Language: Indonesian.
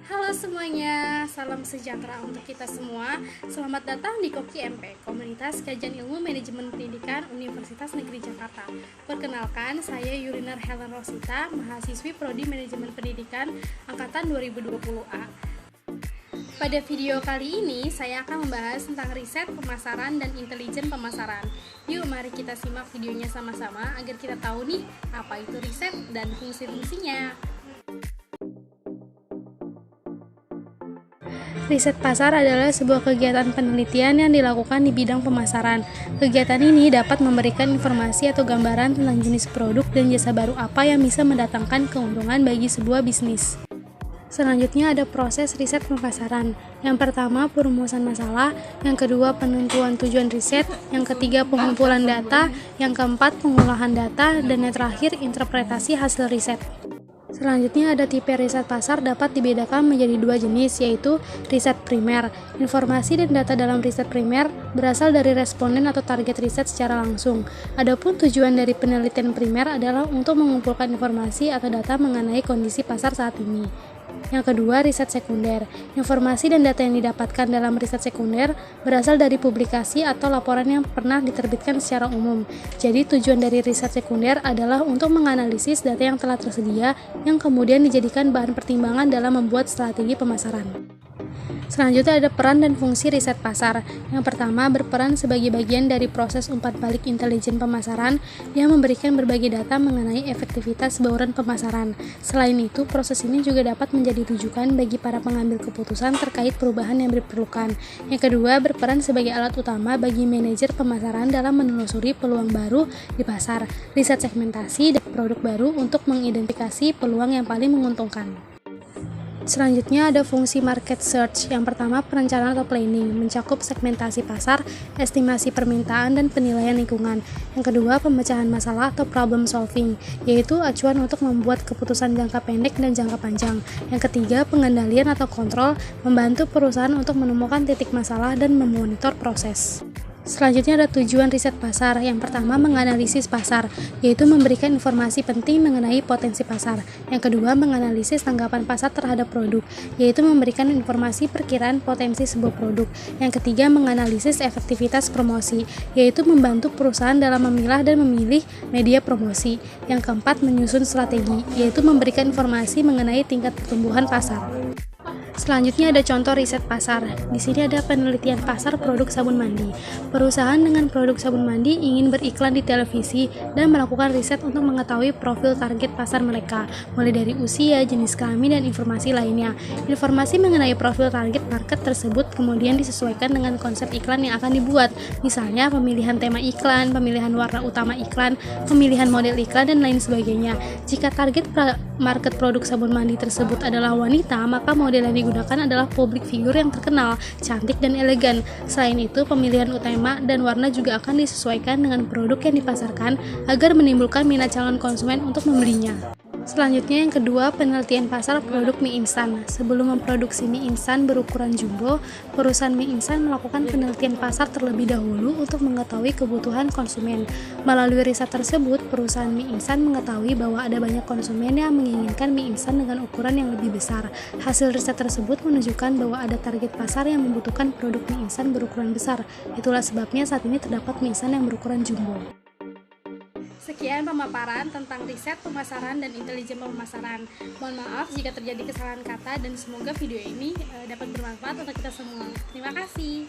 Halo semuanya, salam sejahtera untuk kita semua. Selamat datang di Koki MP, Komunitas Kajian Ilmu Manajemen Pendidikan Universitas Negeri Jakarta. Perkenalkan, saya Yurinar Helen Rosita, mahasiswi Prodi Manajemen Pendidikan Angkatan 2020A. Pada video kali ini, saya akan membahas tentang riset pemasaran dan intelijen pemasaran. Yuk, mari kita simak videonya sama-sama agar kita tahu nih, apa itu riset dan fungsi-fungsinya. Riset pasar adalah sebuah kegiatan penelitian yang dilakukan di bidang pemasaran. Kegiatan ini dapat memberikan informasi atau gambaran tentang jenis produk dan jasa baru apa yang bisa mendatangkan keuntungan bagi sebuah bisnis. Selanjutnya ada proses riset pemasaran. Yang pertama, perumusan masalah. Yang kedua, penentuan tujuan riset. Yang ketiga, pengumpulan data. Yang keempat, pengolahan data. Dan yang terakhir, interpretasi hasil riset. Selanjutnya ada tipe riset pasar dapat dibedakan menjadi dua jenis, yaitu riset primer. Informasi dan data dalam riset primer berasal dari responden atau target riset secara langsung. Adapun tujuan dari penelitian primer adalah untuk mengumpulkan informasi atau data mengenai kondisi pasar saat ini. Yang kedua, riset sekunder. Informasi dan data yang didapatkan dalam riset sekunder berasal dari publikasi atau laporan yang pernah diterbitkan secara umum. Jadi, tujuan dari riset sekunder adalah untuk menganalisis data yang telah tersedia yang kemudian dijadikan bahan pertimbangan dalam membuat strategi pemasaran. Selanjutnya ada peran dan fungsi riset pasar. Yang pertama, berperan sebagai bagian dari proses umpan balik intelijen pemasaran yang memberikan berbagai data mengenai efektivitas bauran pemasaran. Selain itu, proses ini juga dapat menjadi rujukan bagi para pengambil keputusan terkait perubahan yang diperlukan. Yang kedua, berperan sebagai alat utama bagi manajer pemasaran dalam menelusuri peluang baru di pasar, riset segmentasi dan produk baru untuk mengidentifikasi peluang yang paling menguntungkan. Selanjutnya ada fungsi market search. Yang pertama, perencanaan atau planning, mencakup segmentasi pasar, estimasi permintaan, dan penilaian lingkungan. Yang kedua, pemecahan masalah atau problem solving, yaitu acuan untuk membuat keputusan jangka pendek dan jangka panjang. Yang ketiga, pengendalian atau kontrol, membantu perusahaan untuk menemukan titik masalah dan memonitor proses. Selanjutnya ada tujuan riset pasar. Yang pertama, menganalisis pasar, yaitu memberikan informasi penting mengenai potensi pasar. Yang kedua, menganalisis tanggapan pasar terhadap produk, yaitu memberikan informasi perkiraan potensi sebuah produk. Yang ketiga, menganalisis efektivitas promosi, yaitu membantu perusahaan dalam memilah dan memilih media promosi. Yang keempat, menyusun strategi, yaitu memberikan informasi mengenai tingkat pertumbuhan pasar. Selanjutnya ada contoh riset pasar. Di sini ada penelitian pasar produk sabun mandi. Perusahaan dengan produk sabun mandi ingin beriklan di televisi dan melakukan riset untuk mengetahui profil target pasar mereka, mulai dari usia, jenis kelamin, dan informasi lainnya. Informasi mengenai profil target market tersebut kemudian disesuaikan dengan konsep iklan yang akan dibuat. Misalnya pemilihan tema iklan, pemilihan warna utama iklan, pemilihan model iklan, dan lain sebagainya. Jika target market produk sabun mandi tersebut adalah wanita, maka model yang digunakan adalah public figure yang terkenal, cantik, dan elegan. Selain itu, pemilihan utama dan warna juga akan disesuaikan dengan produk yang dipasarkan agar menimbulkan minat calon konsumen untuk membelinya. Selanjutnya yang kedua, penelitian pasar produk mie instan. Sebelum memproduksi mie instan berukuran jumbo, perusahaan mie instan melakukan penelitian pasar terlebih dahulu untuk mengetahui kebutuhan konsumen. Melalui riset tersebut, perusahaan mie instan mengetahui bahwa ada banyak konsumen yang menginginkan mie instan dengan ukuran yang lebih besar. Hasil riset tersebut menunjukkan bahwa ada target pasar yang membutuhkan produk mie instan berukuran besar. Itulah sebabnya saat ini terdapat mie instan yang berukuran jumbo. Sekian pemaparan tentang riset pemasaran dan intelijen pemasaran. Mohon maaf jika terjadi kesalahan kata dan semoga video ini dapat bermanfaat untuk kita semua. Terima kasih.